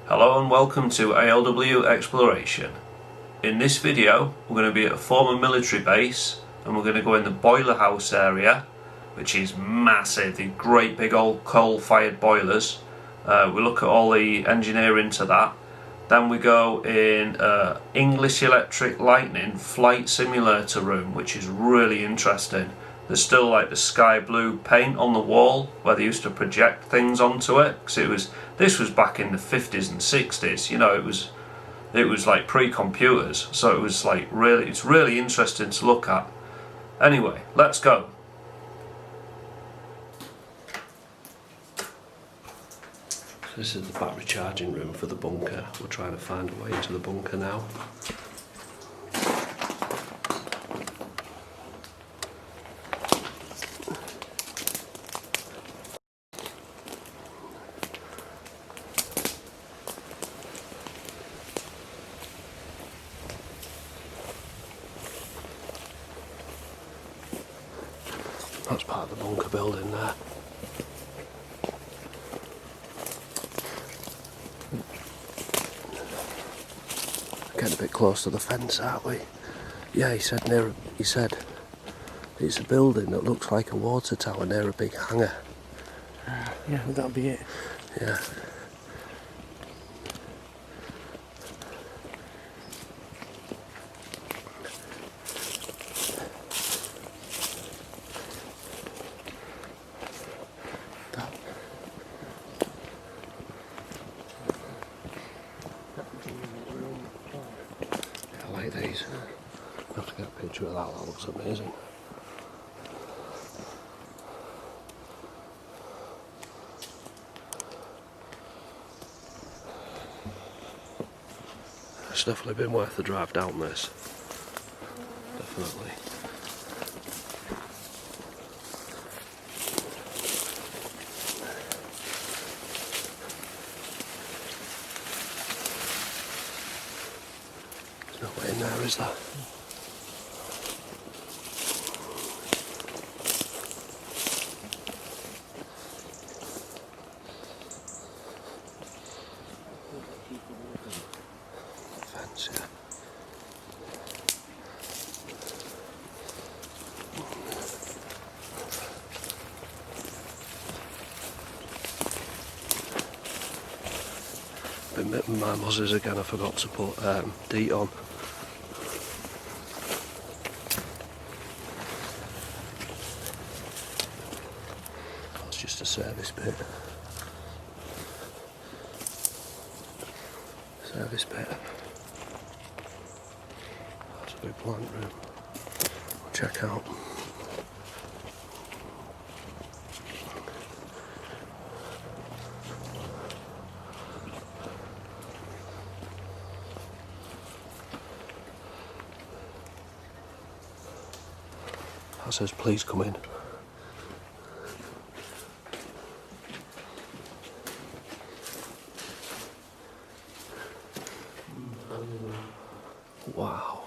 Hello and welcome to ALW Exploration. In this video we're going to be at a former military base and we're going to go in the boiler house area, which is massive, the great big old coal-fired boilers. We look at all the engineering to that. Then we go in English Electric Lightning flight simulator room, which is really interesting. There's still like the sky blue paint on the wall where they used to project things onto it, because this was back in the 50s and 60s. You know, it was like pre-computers, so it was like it's really interesting to look at. Anyway, let's go. This is the battery charging room for the bunker. We're trying to find a way into the bunker now. That's part of the bunker building there. Getting a bit close to the fence, aren't we? Yeah, he said it's a building that looks like a water tower near a big hangar. Yeah, that'll be it. Yeah. I like these. I have to get a picture of that. That looks amazing. It's definitely been worth the drive down this. Definitely. There's no way in there, is there? Fence, yeah. Been bitten by mozzies again. I forgot to put DEET on. That's just a service bit. Service bit. That's a big plant room. We'll check out. That says please come in. Wow.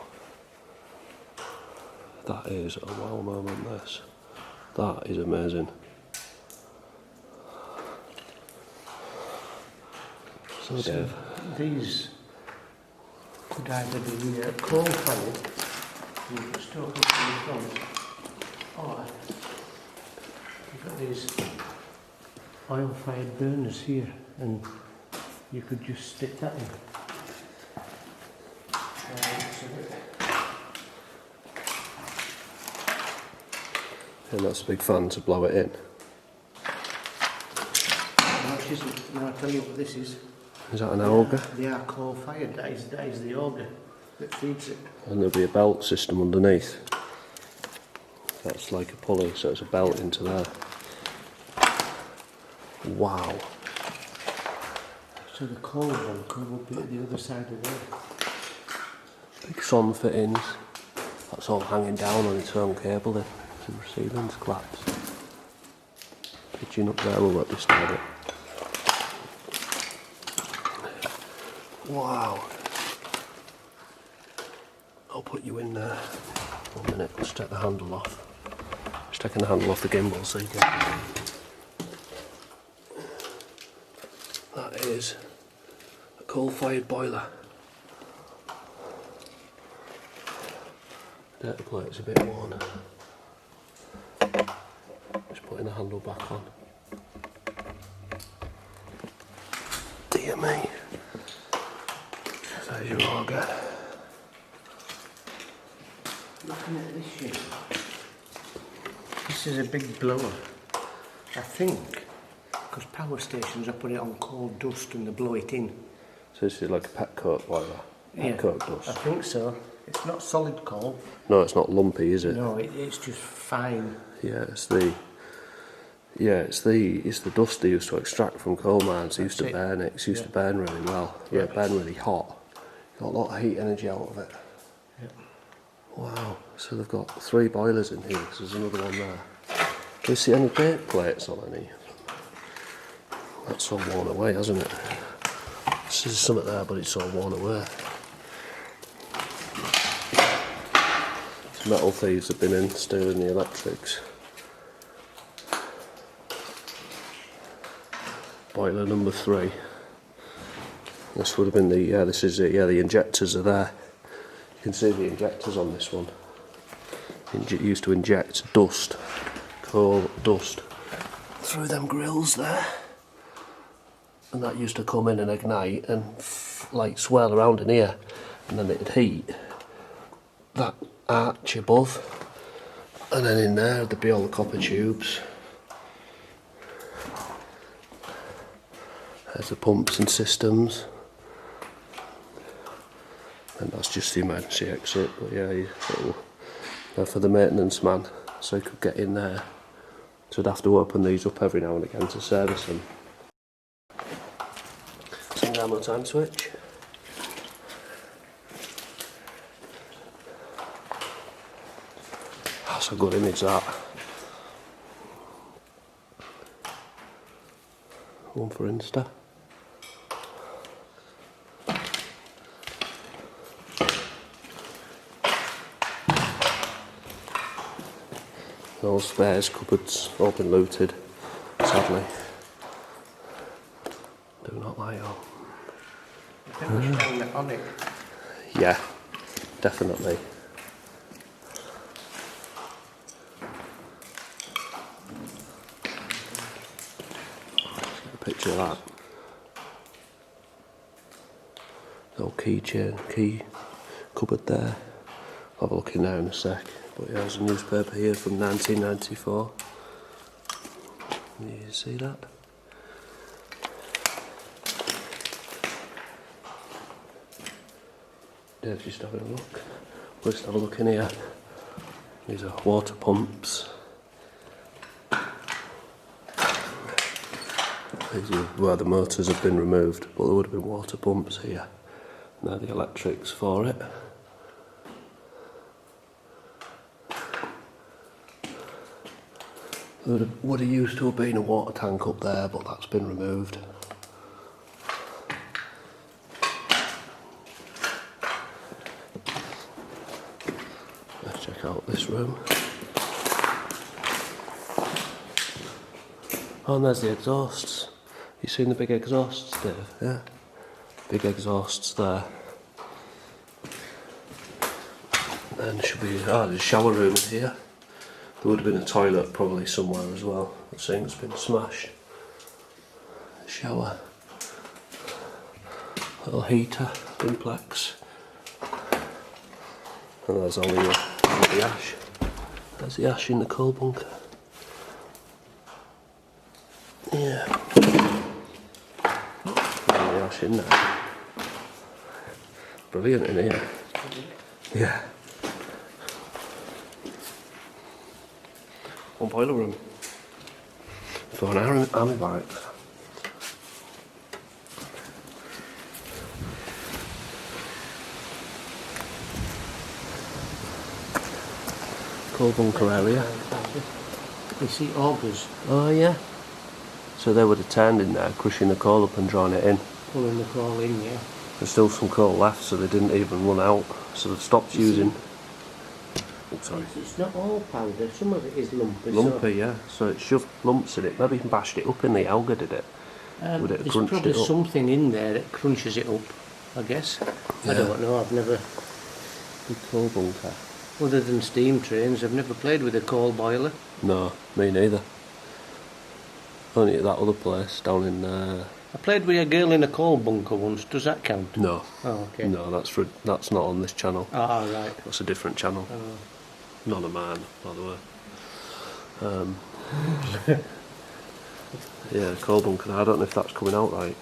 That is a wow moment, this. That is amazing. So these could either be coal-fired, you can stoke up in the front, or you've got these oil-fired burners here, and you could just stick that in. And that's a big fan to blow it in. No, I'll tell you what this is. Is that an auger? They are coal-fired, that is the auger that feeds it. And there'll be a belt system underneath. That's like a pulley, so it's a belt into there. Wow. So the coal one could up at the other side of there. Big sun fittings. That's all hanging down on its own cable there. The ceiling's collapsed. Kitchen up there will let me start it. Wow. I'll put you in there. 1 minute, let's take the handle off. Just taking the handle off the gimbal so you can... That is coal-fired boiler. Dirty plate's a bit worn. Just putting the handle back on. Dear me. There's your auger. Looking at this shit. This is a big blower. I think, because power stations I put it on coal dust and they blow it in. So this is like a pet coke boiler? Yeah, coke dust? I think so. It's not solid coal. No, it's not lumpy, is it? No, it's just fine. Yeah, it's the dust they used to extract from coal mines. They used to burn it. It used to burn really well. Yeah, burn really hot. Got a lot of heat energy out of it. Yeah. Wow. So they've got 3 boilers in here. Because there's another one there. Do you see any bake plates on any? That's all worn away, hasn't it? There's something there, but it's all worn away. Metal thieves have been in stealing the electrics. Boiler number 3. This would have been the, this is it, the injectors are there. You can see the injectors on this one. Used to inject dust, coal dust, through them grills there. And that used to come in and ignite and like swirl around in here. And then it'd heat that arch above, and then in there there'd be all the copper tubes. There's the pumps and systems, and that's just the emergency exit. But yeah, for the maintenance man, so he could get in there. So he'd have to open these up every now and again to service them. Single time switch. That's a good image, that. One for Insta. Those spares cupboards all been looted, sadly. Do not lie on. I think we should hang that on it. Yeah, definitely. Picture of that. Little keychain, key cupboard there. I'll have a look in there in a sec. But yeah, there's a newspaper here from 1994. You see that? Dave's just having a look. We'll just have a look in here. These are water pumps. These are where the motors have been removed, but there would have been water pumps here. And they're the electrics for it. There would have used to have been a water tank up there, but that's been removed. Let's check out this room. Oh, and there's the exhausts. You seen the big exhausts, Dave? Yeah. Big exhausts there. And there should be, there's a shower room here. There would have been a toilet probably somewhere as well. The sink's been smashed. Shower. Little heater, duplex. And there's all the ash. There's the ash in the coal bunker. Yeah. And the ash in there. Brilliant in here. Yeah. One boiler room for an army barracks. Coal bunker area. You see augers. Oh yeah. So they would have turned in there, crushing the coal up and drawing it in. Pulling the coal in, yeah. There's still some coal left, so they didn't even run out. So they've stopped using. Oh, sorry. It's not all powder, some of it is lumpy. Lumpy, yeah. So it shoved lumps in it. Maybe even bashed it up in the alga, did it? Would it have There's crunched probably it up? something in there that crunches it up, I guess. Yeah. I don't know, I've never, The coal bunker. other than steam trains, I've never played with a coal boiler. No, me neither. Only at that other place down in. I played with a girl in a coal bunker once, does that count? No, Oh, okay. no, that's not on this channel. Ah, right. That's a different channel. Oh. None of mine, by the way. Yeah, coal bunker. I don't know if that's coming out right.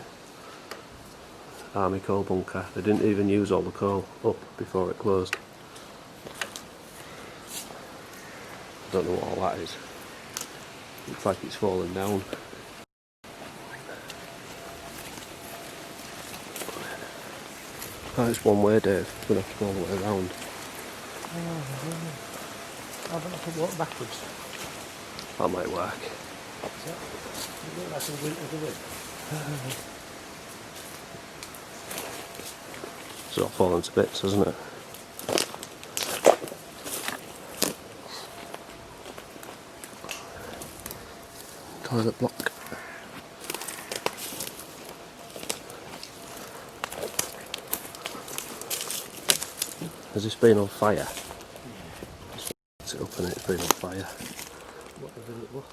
Army coal bunker. They didn't even use all the coal up before it closed. I don't know what all that is. Looks like it's falling down. Oh, it's one way, Dave. We're going to have to go all the way around. I'll have to walk backwards. That might work. It's all falling to bits, hasn't it? Toilet block. Has this been on fire? It's up and it's been on fire. Whatever it was.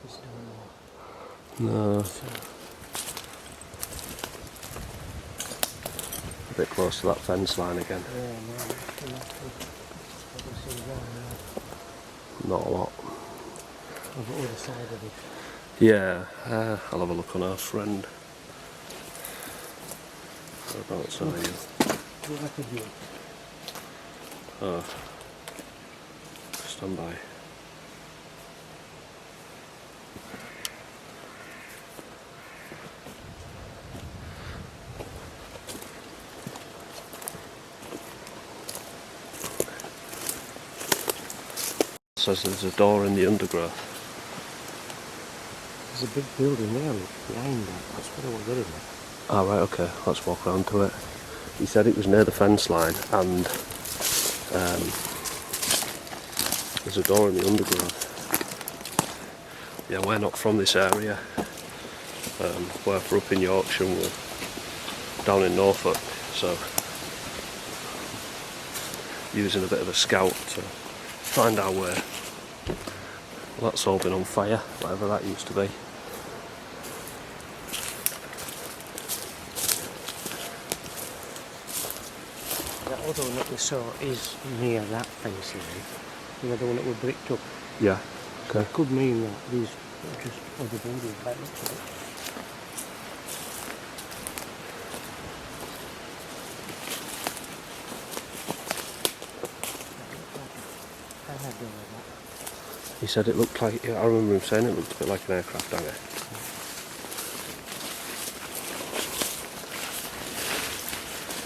It's down No, there. a bit close to that fence line again. Yeah, no, Not a lot. on the other side of it. Yeah, I'll have a look on our friend. Whereabouts are you? Go back again. Oh, stand by. Says there's a door in the undergrowth. There's a big building there behind that. That's what I want to get in. Ah, right, okay, let's walk around to it. He said it was near the fence line and there's a door in the undergrowth. Yeah, we're not from this area. We're up in Yorkshire and we're down in Norfolk, so using a bit of a scout to find our way. Well, that's all been on fire, whatever that used to be. That other one that we saw is near that fence line. The other one that we bricked up. Yeah, okay. It could mean that these are just other buildings by the looks of it. I had done with that. He said it looked like, I remember him saying it looked a bit like an aircraft hangar.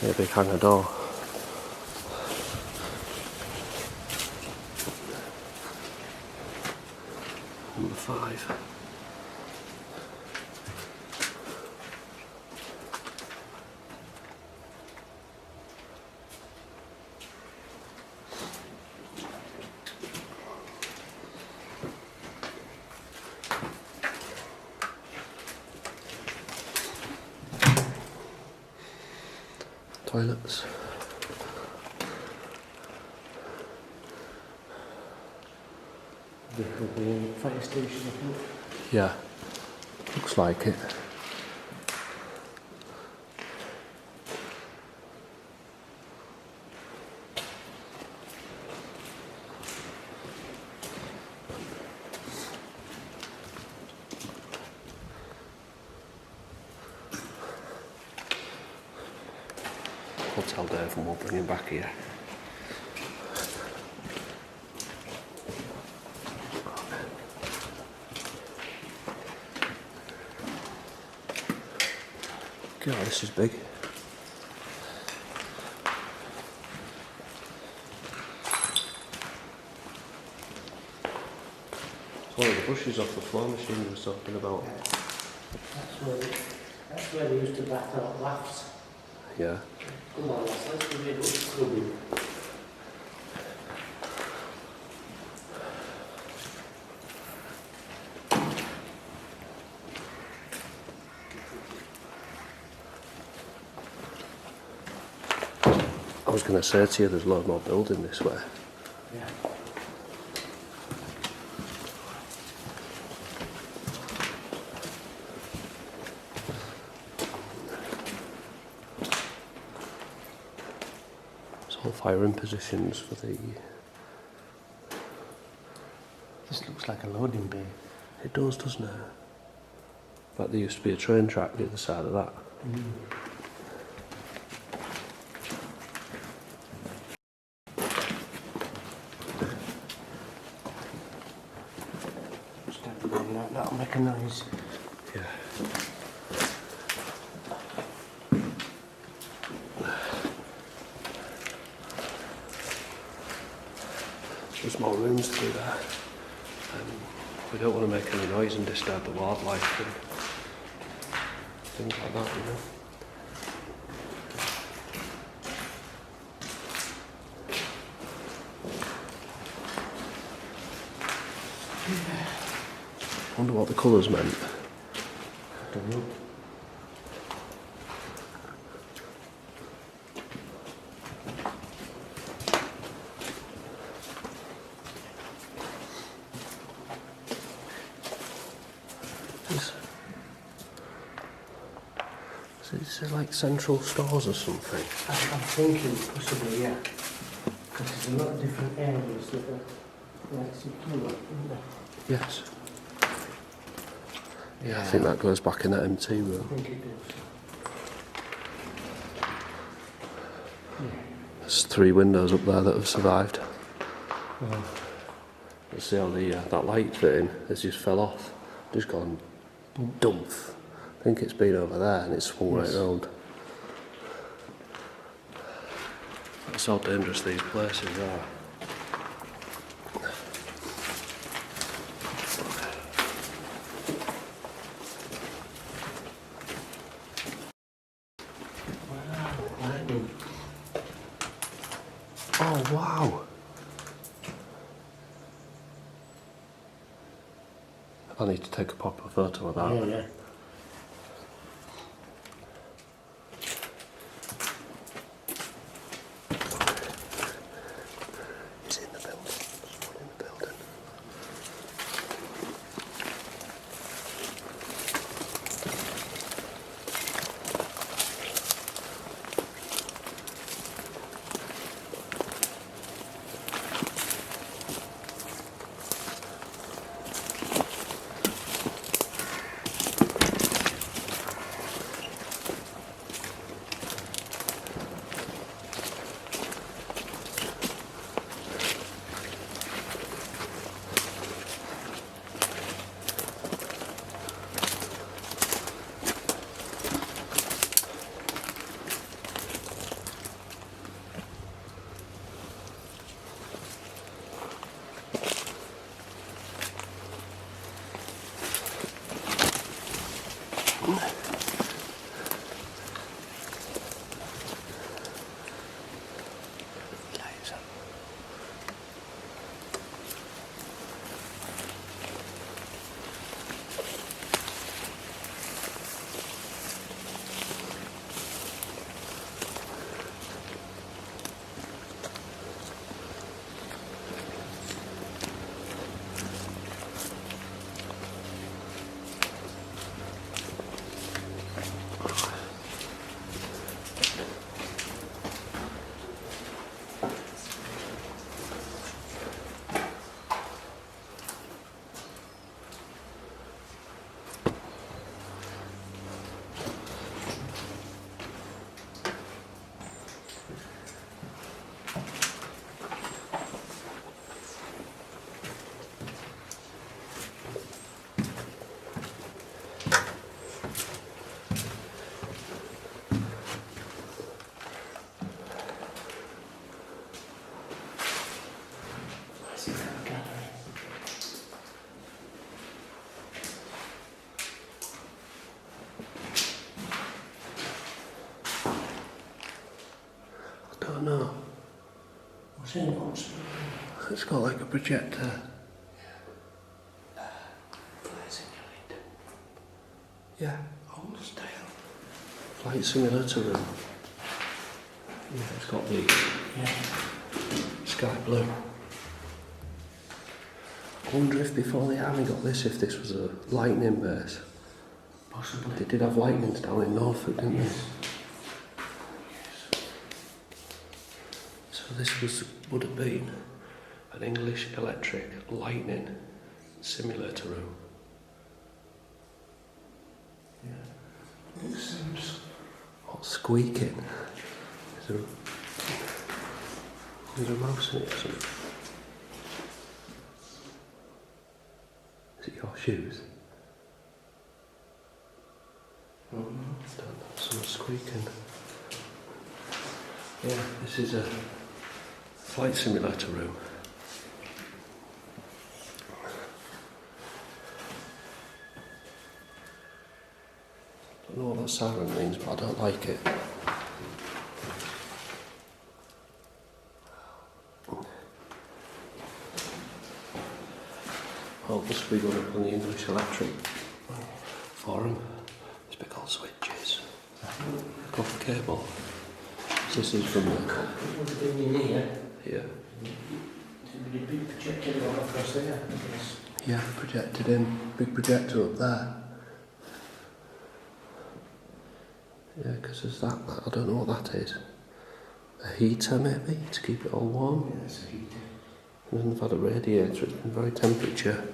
Yeah, big hangar door. Number 5. Toilets. There could be a fire station, I think. Yeah, looks like it. I'll tell Dave and we'll bring him back here. God, this is big. It's one of the brushes off the floor machine we were talking about. That's where they used to bath out laughs. Yeah. Come on, let's give it a good scrubbing. was going to say to you, there's a lot more building this way. Yeah. It's all firing positions for the... This looks like a loading bay. It does, doesn't it? In fact, there used to be a train track the other side of that. Stand on that, that'll make a noise. Yeah. There's more rooms to do there. We don't want to make any noise and disturb the wildlife and things like that, you know. I wonder what the colours meant. I don't know. Is it like central stores or something? I'm thinking possibly, yeah. Because there's a lot of different areas that are like secure, isn't there? Yes. Yeah, I think that goes back in that MT room. I think it does. Yeah. There's 3 windows up there that have survived. Oh. You see how the that light fitting has just fell off. Just gone dumph. I think it's been over there and it's swung right round. That's how dangerous these places are. Lightning. Oh wow! I need to take a proper photo of that. Yeah, yeah. It's in the building. It's one in the building. Oh no. What's in it? It's got like a projector. Flies in your head. Yeah. Old style. Flight simulator room. Yeah, it's got the Yeah. sky blue. I wonder if before the army got this, if this was a lightning base. Possibly. They did have lightnings down in Norfolk, didn't Yes. they? So this would have been an English electric lightning simulator room. Yeah. Makes sense. What's squeaking? Is there a mouse in it or something? Is it your shoes? Someone's squeaking. Yeah, this is a flight simulator room. I don't know what that siren means, but I don't like it. Well, this will be going up on the English Electric forum. It's big old switches. Copper cable. So this is from the... It would have been in here. Yeah. It would have been projected right across there, I guess. Yeah, projected in. Big projector up there. Yeah, because there's that. I don't know what that is. A heater maybe, to keep it all warm. Yeah, that's a heater. And then they've had a radiator, it's been very temperature.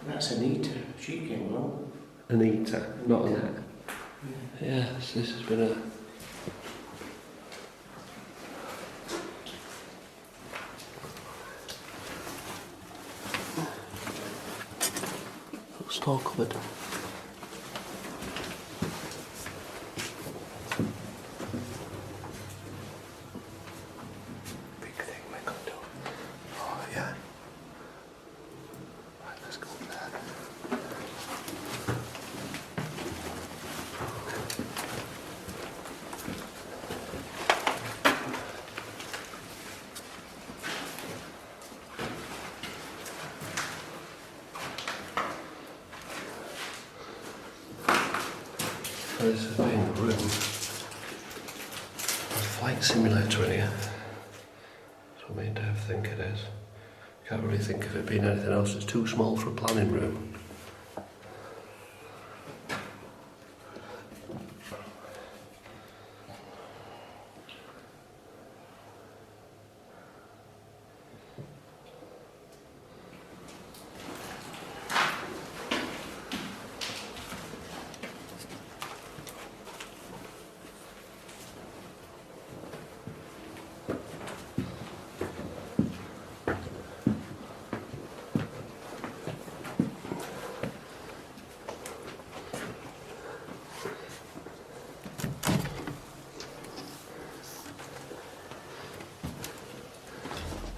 That's an heater. Sheet came along. An heater, not a net. Yeah, so this has been a... store cupboard. Big thing we could do. Oh yeah. Right, let's go up there. This has been the room. There's a flight simulator in here. That's what me and Dave think it is. Can't really think of it being anything else. It's too small for a planning room.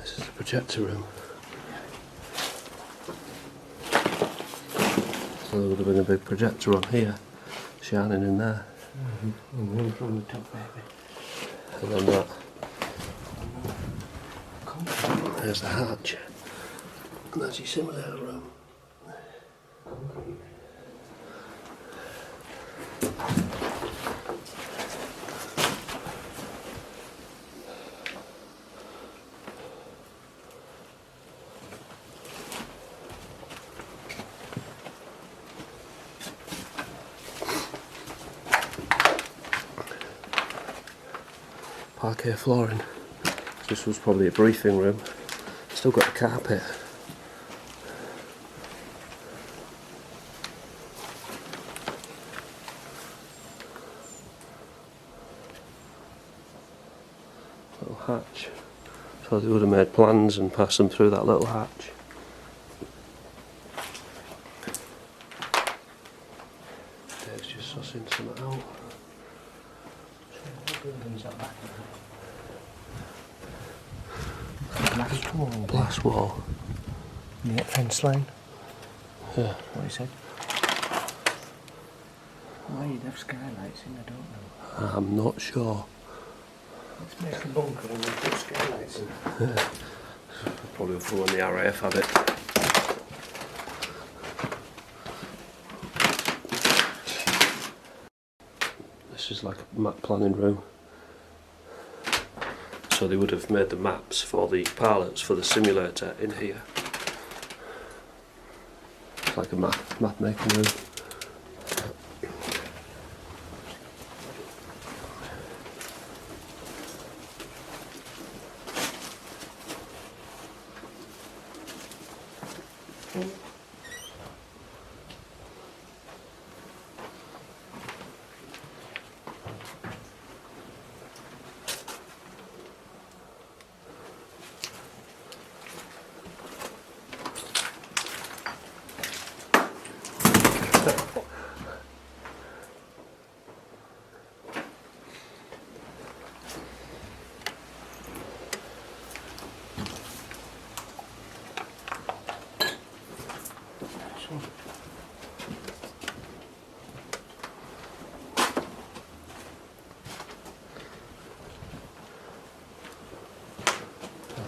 This is the projector room. So there would have been a big projector on here, shining in there. And one from the top, maybe. And then that. There's the hatch. And there's your simulator room. Parquet flooring. This was probably a briefing room. Still got the carpet. Little hatch. So they would have made plans and passed them through that little hatch. Dave's just sussing something out. Buildings at back. Blast wall. Glass wall. Yeah, fence line. Yeah. What he said. Why you'd have skylights in, I don't know. I'm not sure. Let's make a bunker and we'll put skylights in. Probably for when the RAF had it. This is like a map planning room. So they would have made the maps for the pilots for the simulator in here. It's like a map making room.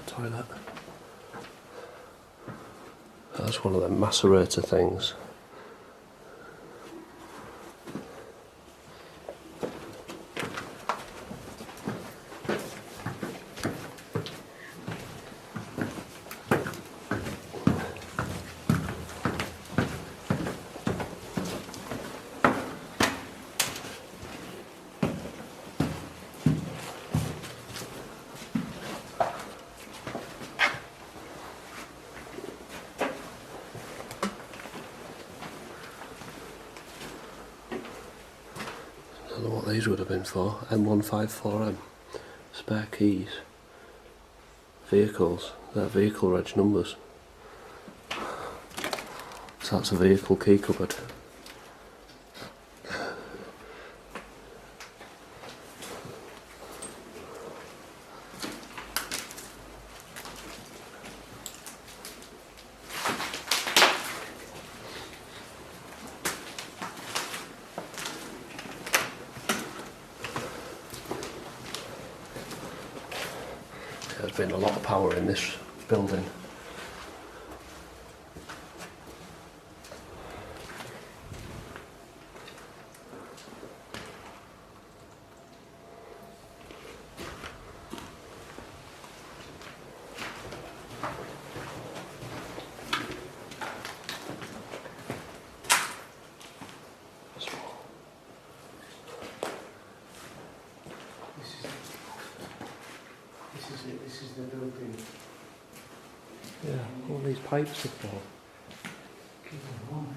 Toilet. That's one of them macerator things. I don't know what these would have been for. M154M. Spare keys. Vehicles. They're vehicle reg numbers. So that's a vehicle key cupboard. There's been a lot of power in this building. This is the building. Yeah, all these pipes are for. Keep it warm.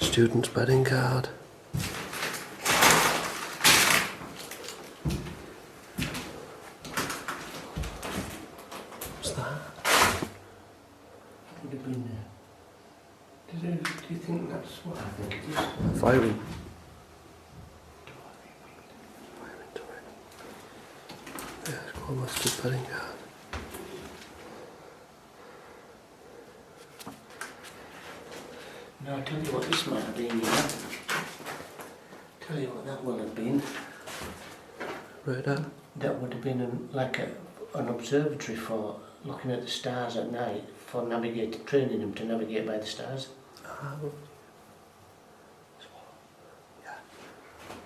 Student's bedding card. What's that? Would have been there. Do you think that's what I think it is? Firing. Yeah, it's called my student's bedding card. No, I'll tell you what this might have been, yeah. Tell you what that will have been. Radar. That would have been an observatory for looking at the stars at night, for navigating, training them to navigate by the stars. Oh.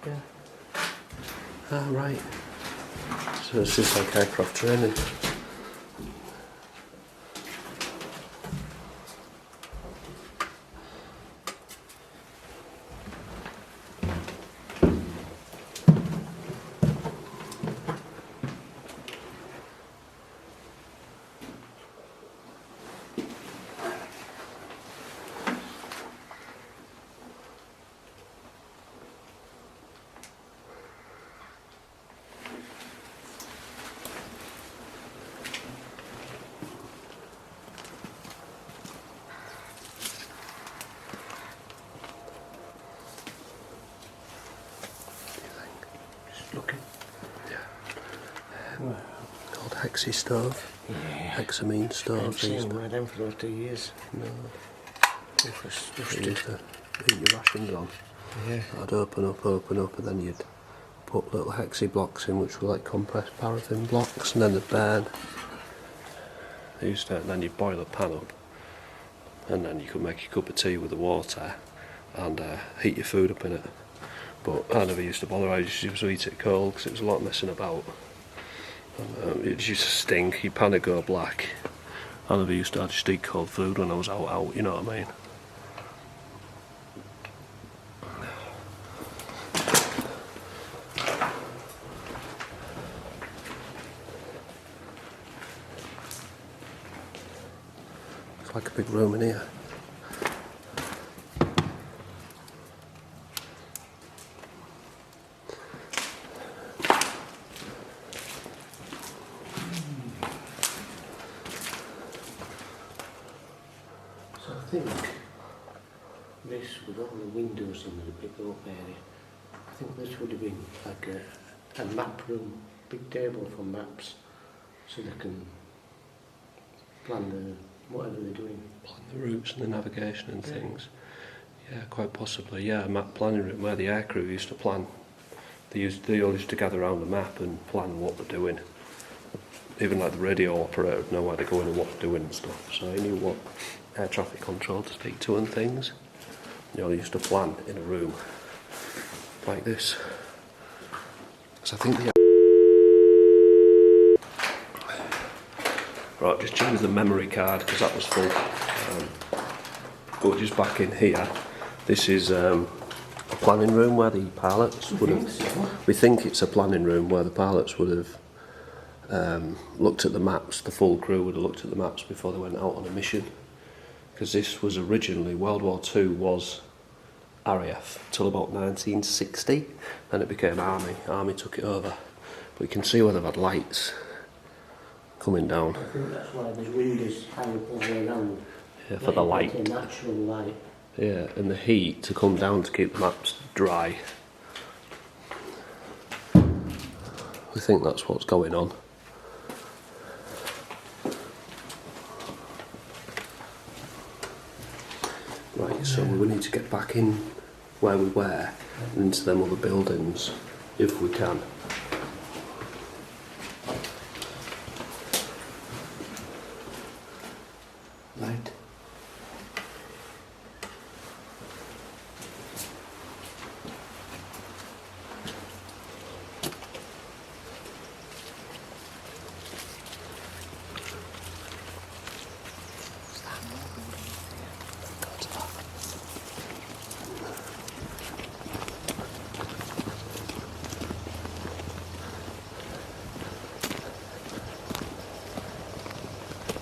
Yeah. Ah, right. So it's just like aircraft training. Looking. Yeah. Old hexy stove. Yeah. Hexamine I've stove. seen one of them for those 2 years. No. Just You used to eat your rations on. Yeah, I'd open up, and then you'd put little hexy blocks in, which were like compressed paraffin blocks, and then they'd burn. And then you'd boil a pan up, and then you could make your cup of tea with the water, and heat your food up in it. But I never used to bother, I just used to eat it cold, because it was a lot messing about. And, it used to stink, your pan would go black. I never used to, I just eat cold food when I was out, you know what I mean? It's like a big room in here. So I think this, with all the windows in the big oak area, I think this would have been like a map room, big table for maps, so they can plan whatever they're doing. Plan the routes and the navigation and things. Yeah, quite possibly. Yeah, a map planning room where the aircrew used to plan. They all used to gather around the map and plan what they're doing. Even like the radio operator would know where they're going and what they're doing and stuff. So he knew what air traffic control to speak to and things. They all used to plan in a room like this. So I think the right, just change the memory card because that was full. But just back in here, this is a planning room where the pilots would have. We think it's a planning room where the pilots would have looked at the maps. The full crew would have looked at the maps before they went out on a mission. Because this was originally, World War II was RAF till about 1960, then it became Army. Army took it over. But you can see where they've had lights coming down. I think that's why there's windows high up all the way around. Yeah, for the light. Like a natural light. Yeah, and the heat to come down to keep the maps dry. We think that's what's going on. Right, so we need to get back in where we were and into them other buildings if we can. Right.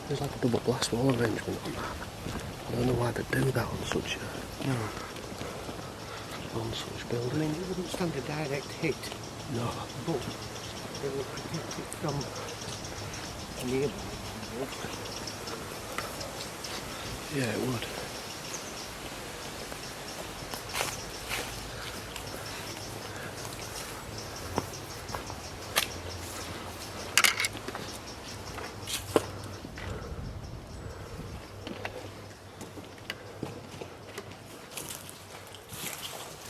There's like a double blast wall arrangement on that. I don't know why they do that on such a building. I mean, it wouldn't stand a direct hit, No. but it would protect it from nearby. Yeah, it would.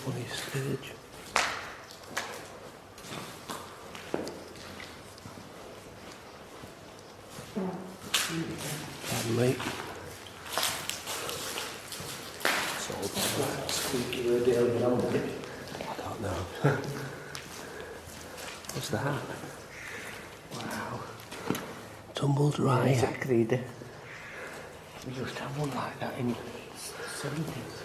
Funny stage. Pardon me. It's all about that. Squeaky word earlier on, wasn't it? I don't know. What's that? Wow. Tumbled right. Exactly. We used to have one like that in the 70s.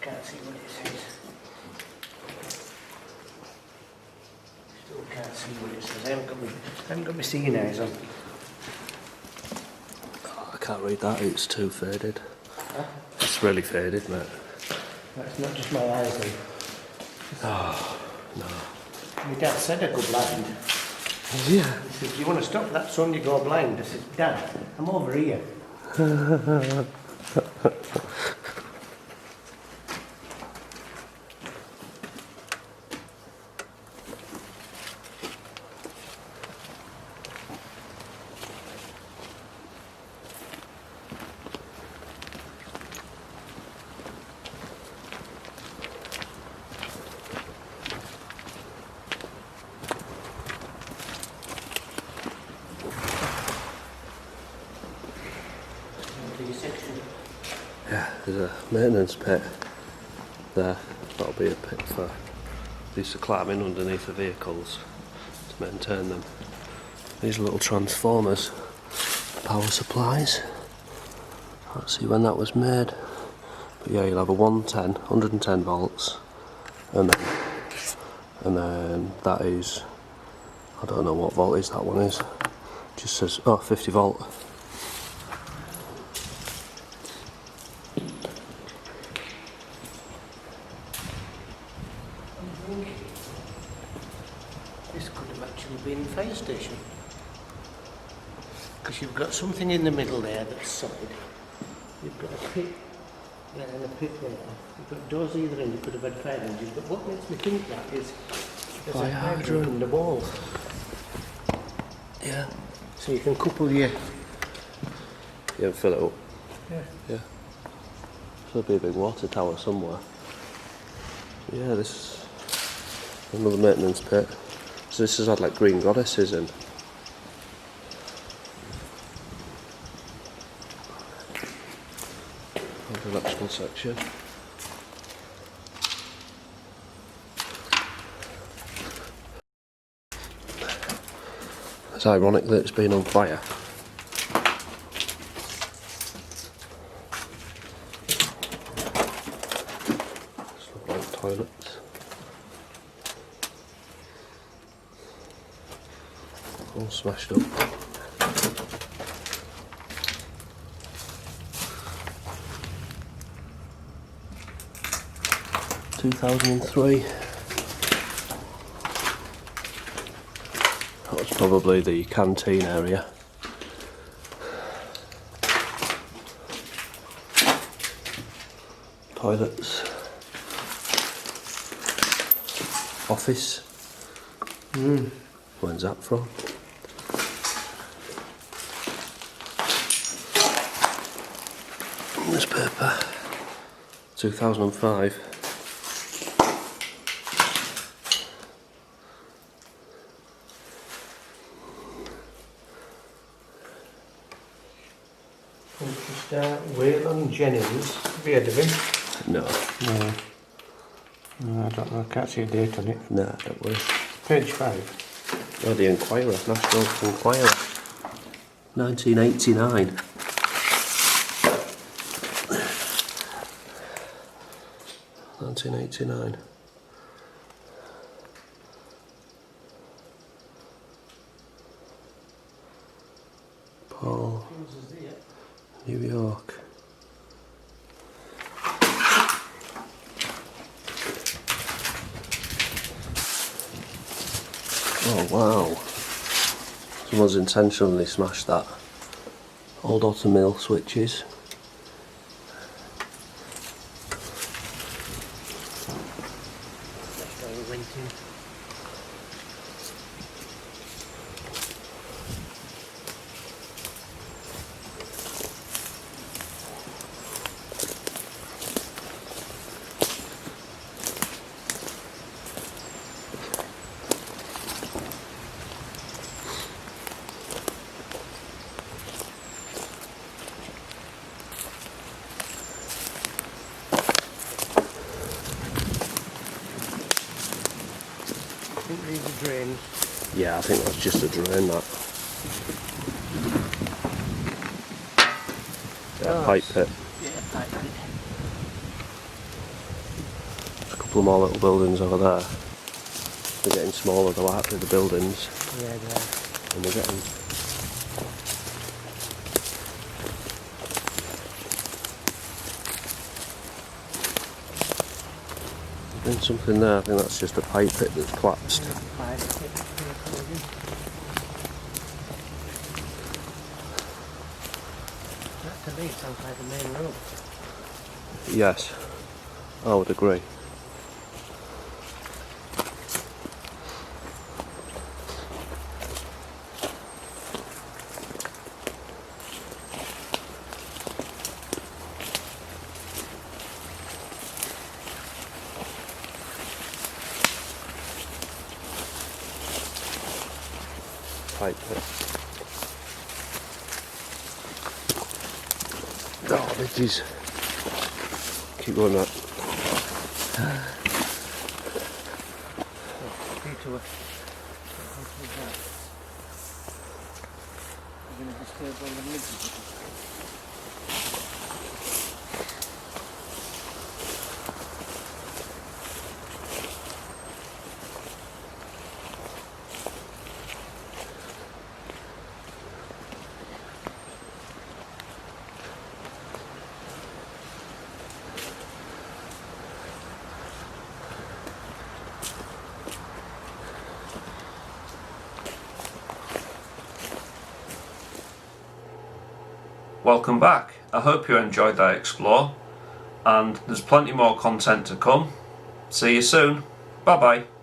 Can't see what it says. Still can't see what it says. I haven't got my seeing eyes on. I can't read that, it's too faded. Huh? It's really faded, mate. That's not just my eyes then. Oh, no. My dad said I go blind. Yeah. He said, "Do you want to stop that son, you go blind?" I said, "Dad, I'm over here." There's a maintenance pit there. That'll be a pit for used to climb in underneath the vehicles to maintain them. These little transformers, power supplies. Let's see when that was made. But yeah, you'll have a 110 volts, and then that is, I don't know what voltage that one is. It just says 50 volt. This could have actually been the fire station. Because you've got something in the middle there that's solid. You've got a pit there and a pit there. You've got doors either end, you could have had fire engines. But what makes me think that is there's a hydrant in the wall. Yeah. So you can couple your... Yeah, and fill it up. Yeah. Yeah. There'll be a big water tower somewhere. Yeah, this is another maintenance pit. So this has had like green goddesses in. The electrical section. It's ironic that it's been on fire. Just look like toilets. All smashed up. In 2003. That was probably the canteen area. Toilets. Office. When's that from? Newspaper. 2005. Waylon Jennings. Have you heard of him? No. No. No, I don't know. I can't see a date on it. Nah, don't worry. Page 5. Oh, the Enquirer, National Enquirer. 1989. $1989. Paul, New York. Oh wow. Someone's intentionally smashed that. Old automill switches. That's where we went in. I think these are drains. Yeah, I think that's just a drain, that. Oh, Pipe pit. Yeah, pipe pit. There's a couple of more little buildings over there. They're getting smaller, though, aren't they, the buildings? Yeah, they are. And we're getting... There's been something there, I think that's just a pipe pit that's collapsed. Pipe pit. That to me sounds like the main road. Yes, I would agree. Pipe pit. Oh, this is Keep going, Matt. Welcome back. I hope you enjoyed that explore, and there's plenty more content to come. See you soon. Bye bye.